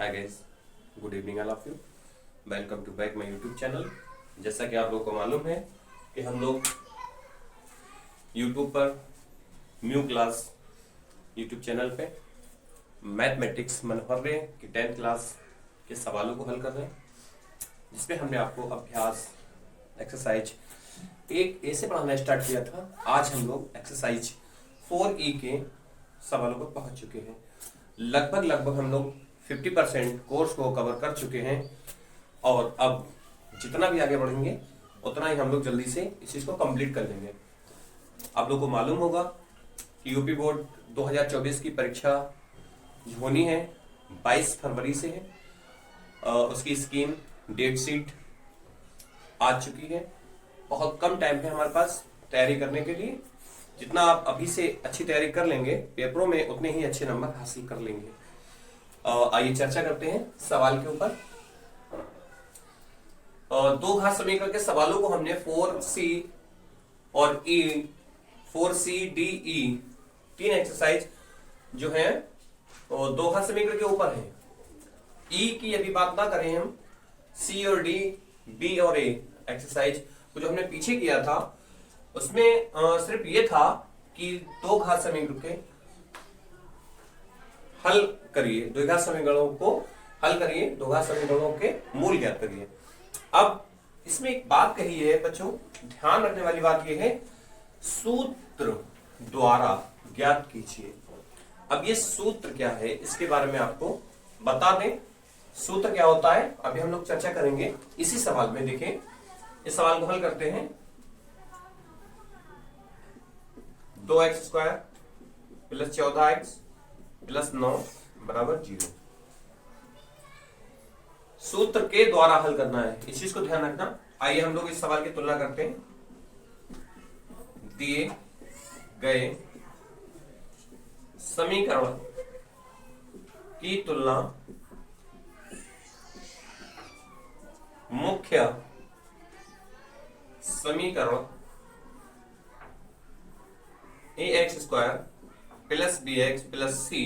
Hi guys, good evening all of you. Welcome to back my YouTube channel. जैसा कि आप लोगों को मालूम है कि हम लोग यूट्यूब पर न्यू क्लास यूट्यूब चैनल पे मैथमेटिक्स मनोहर्य की 10th क्लास के सवालों को हल कर रहे हैं, जिसमें हमने आपको अभ्यास एक्सरसाइज 1A से पढ़ाना स्टार्ट किया था। आज हम लोग एक्सरसाइज 4E के सवालों पर पहुंच चुके हैं। लगभग हम लोग 50% कोर्स को कवर कर चुके हैं और अब जितना भी आगे बढ़ेंगे उतना ही हम लोग जल्दी से इस चीज को कंप्लीट कर लेंगे। आप लोग को मालूम होगा कि यूपी बोर्ड 2024 की परीक्षा जो होनी है 22 फरवरी से है। उसकी स्कीम डेट शीट आ चुकी है। बहुत कम टाइम है हमारे पास तैयारी करने के लिए। जितना आप अभी से अच्छी तैयारी कर लेंगे पेपरों में उतने ही अच्छे नंबर हासिल कर लेंगे। आइए चर्चा करते हैं सवाल के ऊपर। दो घात समीकरण के सवालों को हमने 4C और E 4C, D, E तीन एक्सरसाइज जो है दो घात समीकरण के ऊपर है। E की यदि बात ना करें हम, C और D, B और A एक्सरसाइज को जो हमने पीछे किया था उसमें सिर्फ ये था कि दो घात समीकरण के हल करिए, द्विघात समीकरणों को हल करिए, दो घात समीकरणों के मूल ज्ञात करिए। अब इसमें एक बात कही है बच्चों, ध्यान रखने वाली बात यह है, सूत्र द्वारा ज्ञात कीजिए। अब ये सूत्र क्या है इसके बारे में आपको बता दें। सूत्र क्या होता है अभी हम लोग चर्चा करेंगे इसी सवाल में। देखें, इस सवाल को हल करते हैं। 2x² प्लस 14x प्लस 9 बराबर 0। सूत्र के द्वारा हल करना है, इस चीज को ध्यान रखना। आइए हम लोग इस सवाल की तुलना करते हैं। दिए गए समीकरण की तुलना मुख्य समीकरण ax² plus bx plus c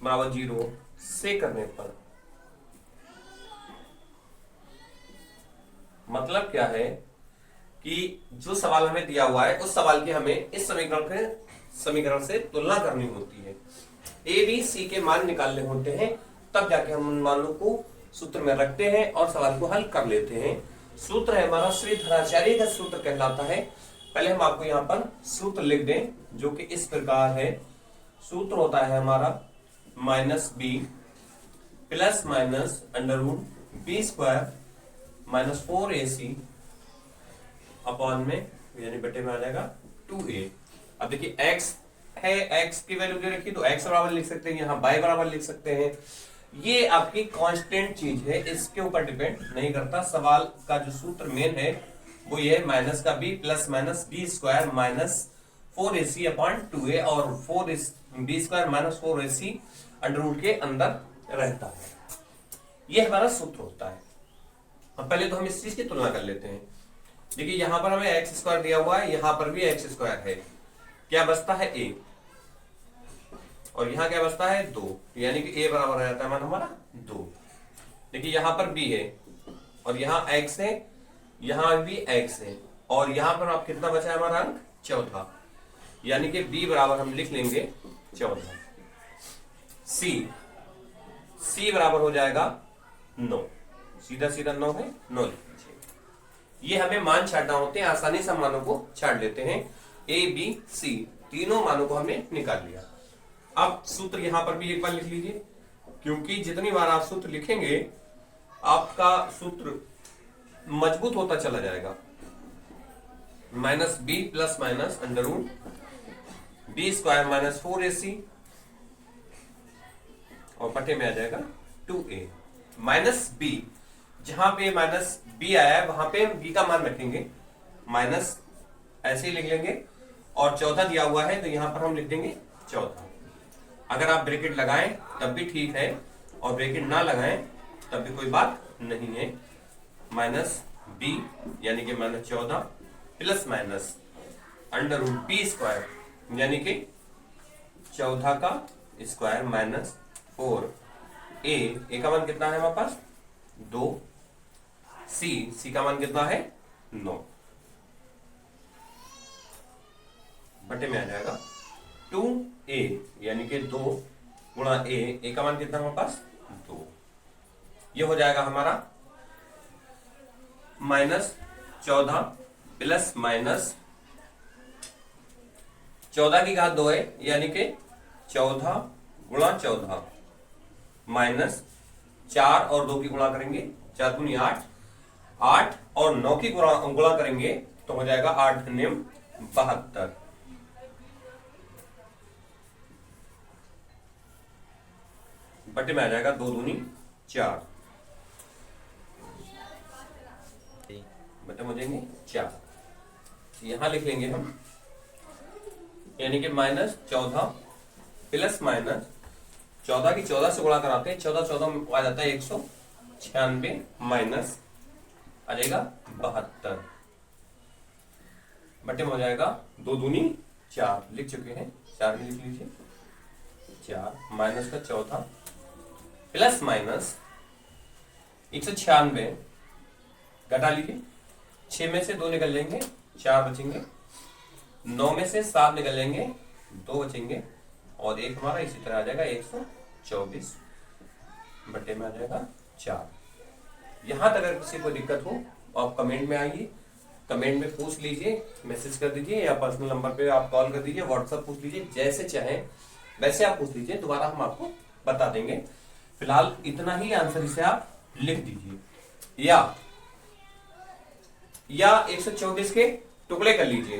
बराबर 0 से करने पर मतलब क्या है कि जो सवाल हमें दिया हुआ है उस सवाल की हमें इस समीकरण से तुलना करनी होती है। a b c के मान निकालने होते हैं, तब जाके हम उन मानों को सूत्र में रखते हैं और सवाल को हल कर लेते हैं। सूत्र है हमारा श्रीधराचार्य का सूत्र कहलाता है। पहले हम आपको यहाँ पर सूत्र लिख दें जो कि इस प्रकार है। सूत्र होता है हमारा -b plus minus √b² minus 4ac upon में यानी बटे में आ जाएगा 2a। अब देखिए x है, x की वैल्यू दे रखी तो x बराबर लिख सकते हैं, यहाँ y बराबर लिख सकते हैं। ये आपकी कांस्टेंट चीज है, इसके ऊपर डिपेंड नहीं करता। सवाल का जो सूत्र मेन है वो ये माइनस का b plus minus b² minus 4ac upon 2a और 4b² माइनस 4ac अंडर के अंदर रहता है। ये हमारा सूत्र होता है। अब पहले तो हम इस चीज की तुलना कर लेते हैं। देखिए यहां पर हमें x² दिया हुआ है, यहां पर भी x² है। क्या बचता है a और यहां क्या बचता है 2, यानी कि a बराबर आ जाता है मान हमारा 2। देखिए यहां पर b है और यहां x है, यहां भी x है और यहां पर आप कितना बचा है हमारा अंक चौथा, यानी कि b बराबर हम लिख लेंगे 14। c बराबर हो जाएगा 9, सीधा 9 है, 9 लिख लीजिए। ये हमें मान छाटना होते हैं, आसानी से मानों को छाट लेते हैं। a b c तीनों मानों को हमने निकाल लिया। अब सूत्र यहां पर भी एक बार लिख लीजिए, क्योंकि जितनी बार आप सूत्र लिखेंगे आपका सूत्र मजबूत होता चला जाएगा। -b plus minus √b² minus 4ac और बटे में आ जाएगा 2a माइनस b। जहां पे माइनस b आया है वहां पे b का मान रखेंगे, माइनस ऐसे ही लिख लेंगे और 14 दिया हुआ है तो यहां पर हम लिख देंगे 14। अगर आप ब्रैकेट लगाएं तब भी ठीक है और ब्रैकेट ना लगाएं तब भी कोई बात नहीं है। -b यानी कि -14 प्लस माइनस √b² यानी कि 14 का स्क्वायर माइनस 4 ए का मान कितना है हमारे पास 2, सी का मान कितना है 9, बटे में आ जाएगा 2a यानी कि 2 गुणा ए का मान कितना हमारे पास 2। ये हो जाएगा हमारा -14 प्लस -14 की घात 2 है यानी कि 14 गुणा 14 माइनस 4 और 2 की गुणा करेंगे 4 दूनी 8, 8 और 9 की गुणा करेंगे तो हो जाएगा 8 × 72 बटे में आ जाएगा 2 दूनी 4 बटे हो जाएंगे 4। यहां लिख लेंगे हम यानी कि -14 प्लस -14 की 14 से गुणा कराते हैं 14 14 आ जाता है 196 माइनस आ जाएगा 72 बटे में हो जाएगा 2 दूनी 4 लिख चुके हैं 4 भी लिख लीजिए 4 माइनस का 14 प्लस -196 घटा लीजिए 6 में से 2 निकल जाएंगे 4 बचेंगे 9 में से 7 निकल जाएंगे 2 बचेंगे और एक हमारा इसी तरह आ जाएगा 124 बटे में आ जाएगा 4। यहां तक अगर किसी को दिक्कत हो आप कमेंट में आइए, कमेंट में पूछ लीजिए, मैसेज कर दीजिए या पर्सनल नंबर पे आप कॉल कर दीजिए, व्हाट्सएप पूछ लीजिए, जैसे चाहे वैसे आप पूछ लीजिए, दोबारा हम आपको बता देंगे। फिलहाल इतना ही आंसर इसे आप लिख दीजिए या 124 के टुकड़े कर लीजिए।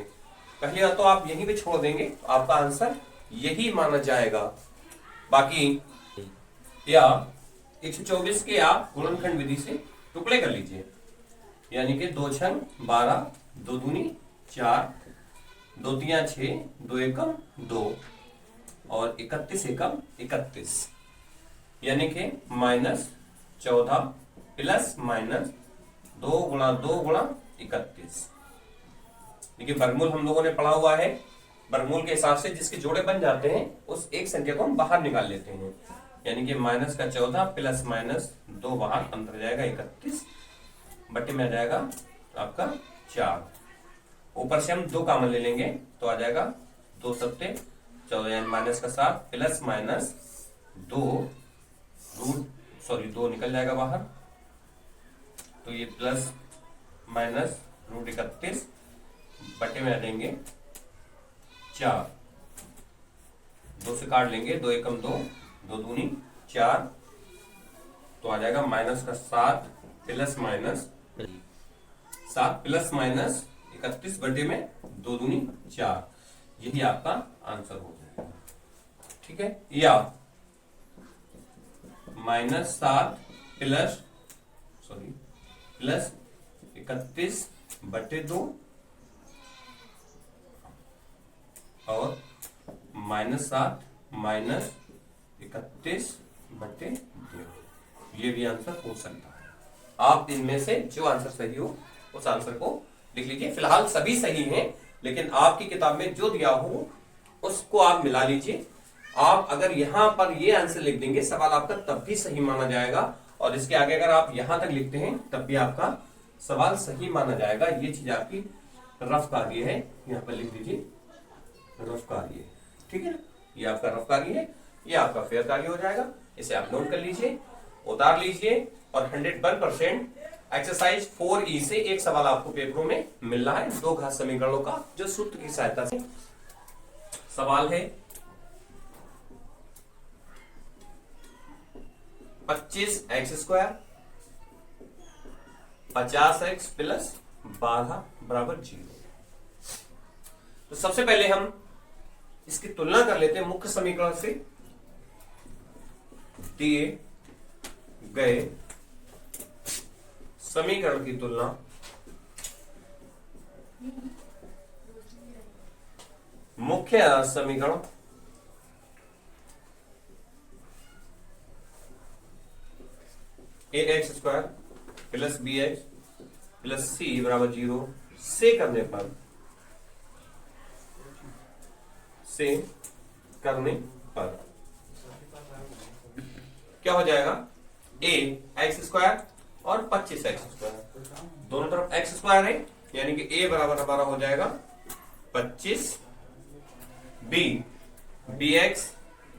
पहली बात तो आप यहीं पे छोड़ देंगे तो आपका आंसर यही माना जाएगा। बाकी या 124 के आप गुणनखंड विधि से टुकड़े कर लीजिए यानी कि 2 छंग 12, 2 दूनी 4, 2 तिया 6, 2 एकम 2 और 31 एकम 31 यानी कि -14 प्लस -2 गुणा 2 गुणा 31। देखिए वर्गमूल हम लोगों ने पढ़ा हुआ है, वर्गमूल के हिसाब से जिसके जोड़े बन जाते हैं उस एक संख्या को हम बाहर निकाल लेते हैं यानी कि -14 प्लस -2 बाहर अंतर जाएगा 31 बटे में आ जाएगा आपका 4। ऊपर से हम 2 कॉमन ले लेंगे तो आ जाएगा 2 सत्ते 14 यानी -7 प्लस -2 निकल जाएगा बाहर तो ये प्लस -√31 बटे में आ जाएंगे 4। 2 से काट लेंगे 2 एकम 2, 2 दूनी 4 तो आ जाएगा -7 प्लस -31 बटे में 2 दूनी 4। यही आपका आंसर हो जाएगा। ठीक है या -7 प्लस 31 बटे 2 और -7 -31 बटे 2 ये भी आंसर हो सकता है। आप इनमें से जो आंसर सही हो उस आंसर को लिख लीजिए। फिलहाल सभी सही हैं लेकिन आपकी किताब में जो दिया हो उसको आप मिला लीजिए। आप अगर यहां पर ये आंसर लिख देंगे सवाल आपका तब भी सही माना जाएगा और इसके आगे अगर आप यहां तक लिखते हैं तब भी आपका सवाल सही माना जाएगा। ये चीज आपकी रफ कार्य है, यहाँ पर लिख दीजिए रफ कार्य। ठीक है, ये आपका रफ कार्य है, ये आपका फेयर कार्य हो जाएगा। इसे आप नोट कर लीजिए, उतार लीजिए और 101% एक्सरसाइज 4E से एक सवाल आपको पेपरों में मिल रहा है 2 घात समीकरणों का जो सूत्र की सहायता से सवाल है। 25x² 50x प्लस 12 बराबर 0। तो सबसे पहले हम इसकी तुलना कर लेते हैं मुख्य समीकरण से दिए गए समीकरण की तुलना मुख्य समीकरण ax² plus bx plus c बराबर 0 से करने पर क्या हो जाएगा, a एक्स स्क्वायर और 25 एक्स स्क्वायर, दोनों तरफ एक्स स्क्वायर है, यानी कि a बराबर हमारा हो जाएगा 25, b बी एक्स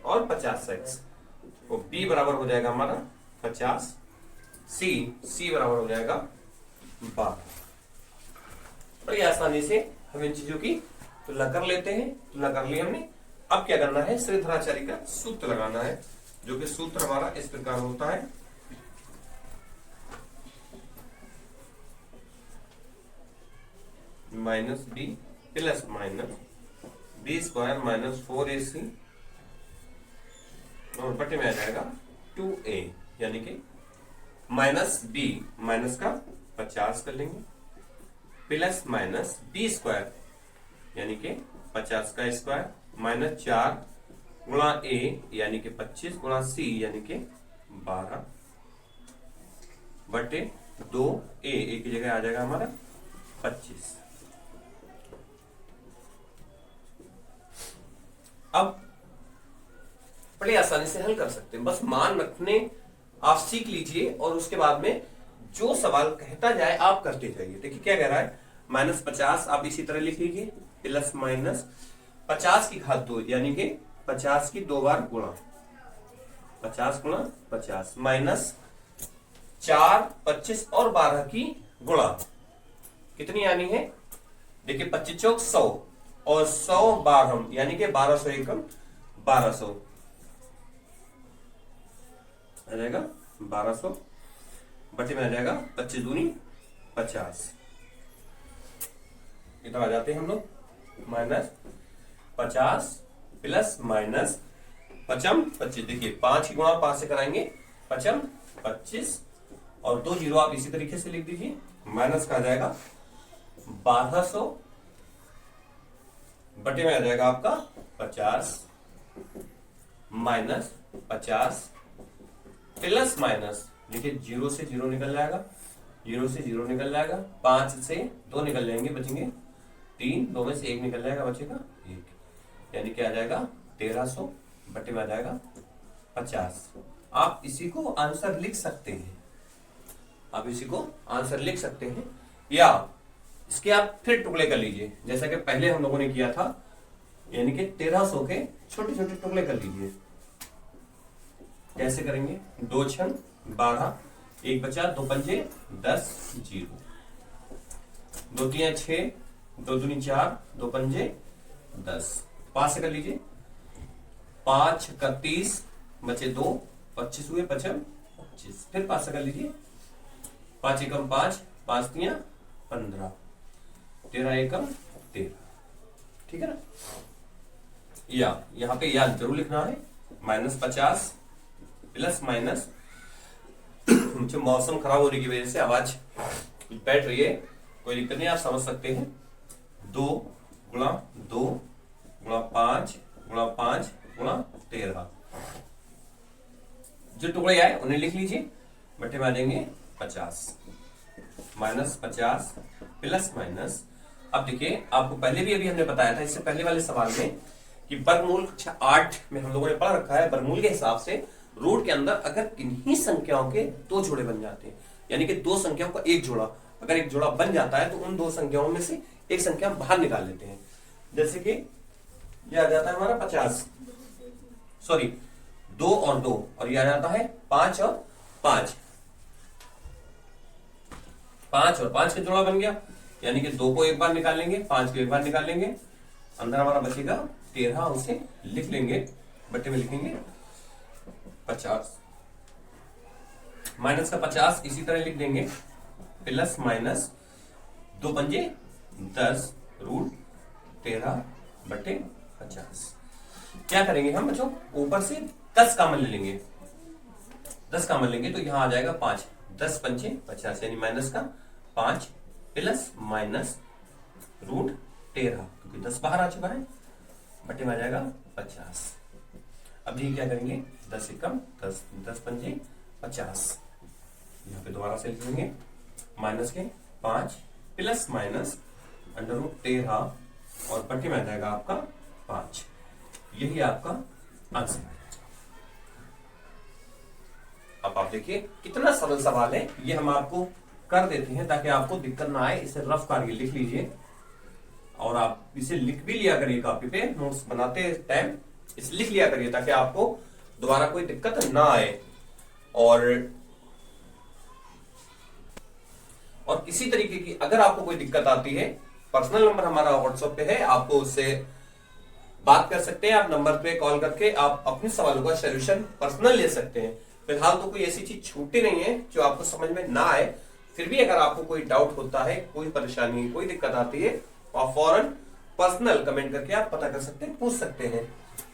और 50x, तो b बराबर हो जाएगा हमारा 50, c बराबर हो जाएगा 12। बड़ी आसानी से हम इन चीजों की तुलना कर लेते हैं। तुलना कर ली हमने, अब क्या करना है, श्रीधराचार्य का सूत्र लगाना है, जो कि सूत्र हमारा इस प्रकार होता है, minus B plus minus B square minus 4ac और बटे में आ जाएगा 2a, यानी कि माइनस बी माइनस का 50 कर लेंगे प्लस माइनस बी स्क्वायर यानी कि 50 का स्क्वायर माइनस 4 गुणा a यानी कि 25 गुणा c यानी कि 12 बटे 2a, एक की जगह आ जाएगा हमारा 25। अब बड़ी आसानी से हल कर सकते हैं, बस मान रखने आप सीख लीजिए और उसके बाद में जो सवाल कहता जाए आप करते जाइए। देखिए क्या कह रहा है, माइनस 50 आप इसी तरह लिख लीजिए, प्लस माइनस 50 की घात 2 यानी कि 50 की 2 बार गुणा, 50 गुणा 50 माइनस 4 25 और 12 की गुणा, कितनी आनी है, देखिए 25 चौक 100 और 100 12 यानी कि 1200 एकम 1200 आ जाएगा, 1200 बटे में आ जाएगा 25 दूनी 50, इधर आ जाते हैं हम लोग, माइनस 50 प्लस माइनस 25, देखिए 5 की गुणा 5 से कराएंगे 25 और 2 जीरो आप इसी तरीके से लिख दीजिए, माइनस का आ जाएगा 1200 बटे में आ जाएगा आपका 50 माइनस 50 प्लस माइनस, देखिए 0 से 0 निकल जाएगा, 0 से 0 निकल जाएगा, 5 से 2 निकल जाएंगे, बचेंगे 3, 2 में से 1 निकल जाएगा, बचेगा 1, यानी कि आ जाएगा 1300 बटे में आ जाएगा 50। आप इसी को आंसर लिख सकते हैं, आप इसी को आंसर लिख सकते हैं, या इसके आप फिर टुकड़े कर लीजिए जैसा कि पहले हम लोगों ने किया था, यानी कि 1300 के छोटे छोटे टुकड़े कर लीजिए। कैसे करेंगे, 2 छन 12, 1 बचा, 2 पंजे 10, 0, 2 तिया 6, 2 दूनी 4, 2 पंजे 10, 5 से कर लीजिए, 5 का 30 बचे 2, 25 हुए 25, फिर 5 से कर लीजिए, 5 एकम 5, 5 तिया 15, 13 एकम 13, ठीक है ना। या यहाँ पे याद जरूर लिखना है, माइनस 50 प्लस माइनस, मुझे मौसम खराब होने की वजह से आवाज बैठ रही है, कोई दिक्कत नहीं, आप समझ सकते हैं, 2 गुणा 2 गुणा 5 गुणा 5 गुणा 13, जो टुकड़े आए उन्हें लिख लीजिए, बटे में आ जाएंगे 50 माइनस 50 प्लस माइनस। अब देखिए आपको पहले भी अभी हमने बताया था, इससे पहले वाले सवाल में, कि वर्गमूल कक्षा 8 में हम लोगों ने पढ़ रखा है, वर्गमूल के हिसाब से रूट के अंदर अगर किन्हीं संख्याओं के 2 जोड़े बन जाते हैं, यानी कि 2 संख्याओं का एक जोड़ा, अगर एक जोड़ा बन जाता है तो उन 2 संख्याओं में से एक संख्या हम बाहर निकाल लेते हैं। जैसे कि यह आ जाता है हमारा 50, सॉरी 2 और 2, और यह आ जाता है 5 और 5, 5 और 5 का जोड़ा बन गया, यानी कि 2 को एक बार निकाल लेंगे, 5 को एक बार निकाल लेंगे, अंदर हमारा बचेगा 13, उसे लिख लेंगे, बटे में लिखेंगे 50 माइनस का 50 इसी तरह लिख देंगे, प्लस माइनस 2 पंजे 10 रूट 13 बटे 50। क्या करेंगे हम बच्चों, ऊपर से 10 कॉमन ले लेंगे, 10 कॉमन लेंगे तो यहां आ जाएगा 5, 10 पंजे 50 यानी माइनस का 5 प्लस माइनस रूट 13, क्योंकि 10 बाहर आ चुका है, बटे में आ जाएगा 50। अब ये क्या करेंगे, 10 एकम 10, 10 पंजे 50, यहाँ पे दोबारा से लिख लेंगे, माइनस के 5 प्लस माइनस अंडर रूट 13 और बटे में आ जाएगा आपका 5, यही आपका आंसर है। अब आप देखिए कितना सरल सवाल है, ये हम आपको कर देते हैं ताकि आपको दिक्कत ना आए। इसे रफ करके लिख लीजिए और आप इसे लिख भी लिया करिए कॉपी पे, नोट्स बनाते टाइम इसे लिख लिया करिए ताकि आपको दोबारा कोई दिक्कत ना आए। और इसी तरीके की अगर आपको कोई दिक्कत आती है, पर्सनल नंबर हमारा व्हाट्सएप पे है, आपको उससे बात कर सकते हैं। आप नंबर पे कॉल करके आप अपने सवालों का सोल्यूशन पर्सनल ले सकते हैं। फिलहाल तो कोई ऐसी चीज छूटी नहीं है जो आपको समझ में ना आए। फिर भी अगर आपको कोई डाउट होता है, कोई परेशानी, कोई दिक्कत आती है, आप फौरन पर्सनल कमेंट करके आप पता कर सकते हैं, पूछ सकते हैं।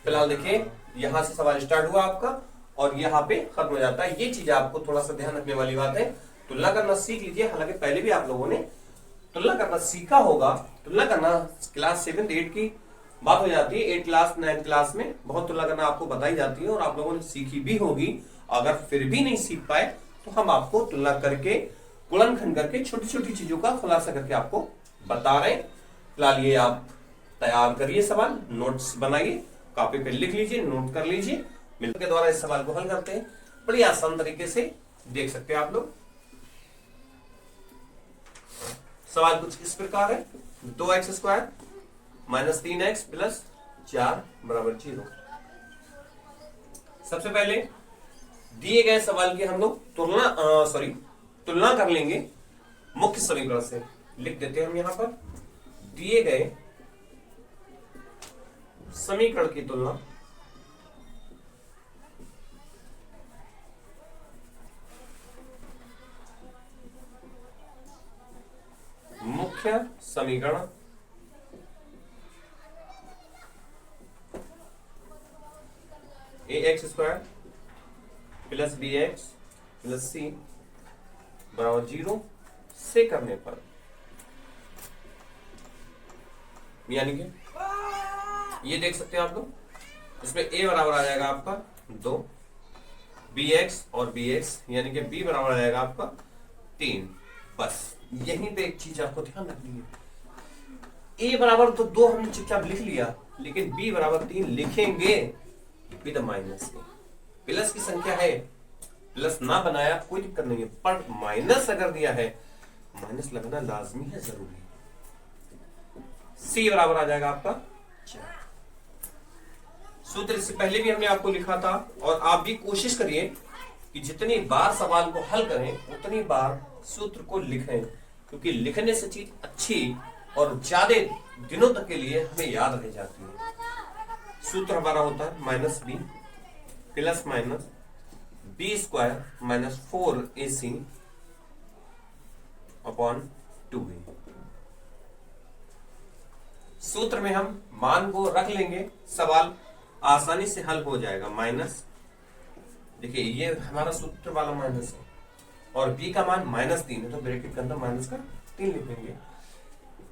फिलहाल देखिए यहां से सवाल स्टार्ट हुआ आपका और यहाँ पे खत्म हो जाता है। ये चीज आपको थोड़ा सा ध्यान रखने वाली बात है। तुलना करना सीख लीजिए। हालांकि पहले भी आप लोगों ने तुलना करना सीखा होगा। तुलना करना क्लास 7 8 की बात हो जाती है। 8 क्लास 9 क्लास में बहुत तुलना करना आपको बताई जाती है और आप लोगों ने सीखी भी होगी। अगर फिर भी नहीं सीख पाए तो हम आपको तुलना करके, गुणनखंड करके, छोटी छोटी चीजों का खुलासा करके आपको बता रहे हैं। फिलहाल ये आप तैयार करिए, सवाल नोट्स बनाइए, कॉपी पे लिख लीजिए, नोट कर लीजिए। मिलकर के द्वारा इस सवाल को हल करते हैं। बड़ी आसान तरीके से देख सकते हैं आप लोग। सवाल कुछ इस प्रकार है, 2x² - 3x + 4 = 0। सबसे पहले दिए गए सवाल की हम लोग तुलना कर लेंगे मुख्य समीकरण से। लिख देते हैं हम यहां पर, दिए गए समीकरण की तुलना मुख्य समीकरण ax² + bx + c = 0 से करने पर, यानी कि ये देख सकते हैं आप लोग, इसमें a बराबर आ जाएगा आपका 2, bx और bx यानी कि b बराबर आ जाएगा आपका 3। बस यहीं पे एक चीज आपको ध्यान रखनी है, a बराबर तो 2 हमने चुपचाप लिख लिया, लेकिन b बराबर 3 लिखेंगे विद माइनस के। प्लस की संख्या है, प्लस ना बनाया कोई दिक्कत नहीं है, पर माइनस अगर दिया है, माइनस लगना लाजमी है, जरूरी है। c बराबर आ जाएगा आपका 4। सूत्र इससे पहले भी हमने आपको लिखा था और आप भी कोशिश करिए कि जितनी बार सवाल को हल करें उतनी बार सूत्र को लिखें, क्योंकि लिखने से चीज अच्छी और ज्यादा दिनों तक के लिए हमें याद रह जाती है। सूत्र हमारा होता है -b ± b² - 4ac / 2b। सूत्र में हम मान को रख लेंगे, सवाल आसानी से हल हो जाएगा। माइनस, देखिए ये हमारा सूत्र वाला माइनस है और b का मान -3 है, तो ब्रैकेट के अंदर माइनस का 3 लिखेंगे,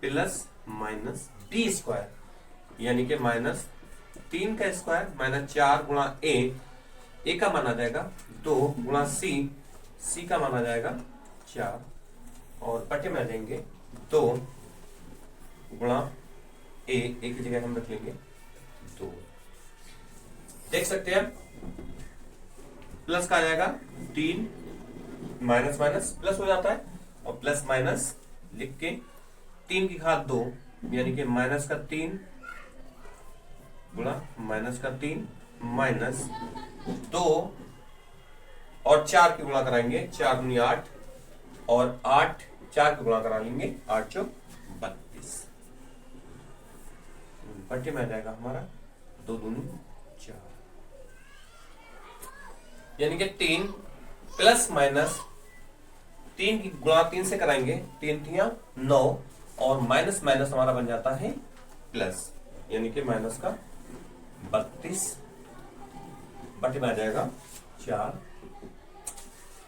प्लस -b² यानी कि -3 का स्क्वायर -4 गुणा a का मान आ जाएगा 2 गुणा c का मान आ जाएगा 4 और बटे में आ जाएंगे 2 गुणा a की जगह हम रख लेंगे 2। देख सकते हैं प्लस का आ जाएगा 3, माइनस माइनस प्लस हो जाता है और प्लस माइनस लिख के 3 की घात 2 यानी कि -3 गुणा -3 माइनस 2 और 4 की गुणा कराएंगे, 4 दूनी 8 और 8 4 की गुणा करा लेंगे, 8 चौक 32 बटे में आ जाएगा हमारा 2 दूनी 4 यानी कि 3 प्लस माइनस 3 की गुणा 3 से कराएंगे, 3 3 9 और माइनस माइनस हमारा बन जाता है प्लस, यानी कि माइनस का 32 बटे में आ जाएगा 4।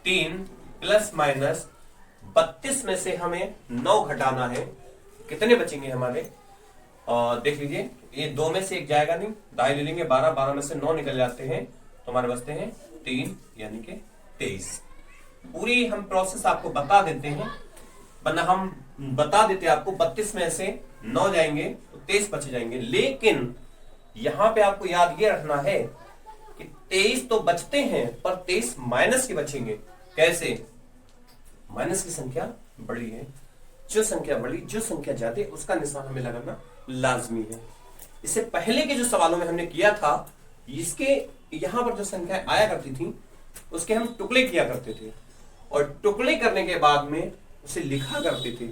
3 प्लस माइनस 32 में से हमें 9 घटाना है, कितने बचेंगे हमारे? देख लीजिए, ये 2 में से 1 जाएगा नहीं, दाई ले लेंगे, 12 में से 9 निकल जाते हैं तो हमारे बचते हैं 3 यानी कि 23। पूरी हम प्रोसेस आपको बता देते हैं, वरना हम बता देते आपको 32 में से 9 जाएंगे तो 23 बच जाएंगे, लेकिन यहां पे आपको याद ये रखना है कि 23 तो बचते हैं पर 23 माइनस के बचेंगे। कैसे? माइनस की संख्या बड़ी है, जो संख्या बड़ी, जो संख्या ज्यादा, उसका निशान हमें लगाना लाजमी है। इससे पहले के जो सवालों में हमने किया था, इसके यहां पर जो संख्या आया करती थी उसके हम टुकड़े किया करते थे और टुकड़े करने के बाद में उसे लिखा करते थे।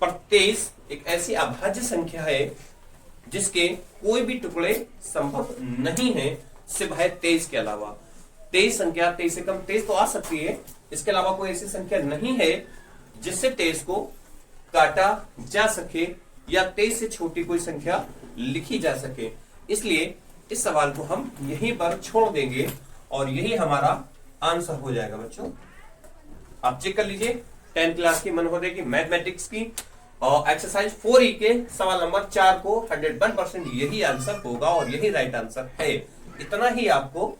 पर 23 एक ऐसी अभाज्य संख्या है जिसके कोई भी टुकड़े संभव नहीं है सिवाय 23 के अलावा। 23 संख्या 23 से कम 23 तो आ सकती है, इसके अलावा कोई ऐसी संख्या नहीं है जिससे 23 को काटा जा सके या 23 से छोटी कोई संख्या लिखी जा सके। इसलिए इस सवाल को हम यहीं पर छोड़ देंगे और यही हमारा आंसर हो जाएगा। बच्चों आप चेक कर लीजिए 10th क्लास की मनोदय की मैथमेटिक्स की और एक्सरसाइज 4E के सवाल नंबर 4 को 101% यही आंसर होगा और यही राइट आंसर है। इतना ही आपको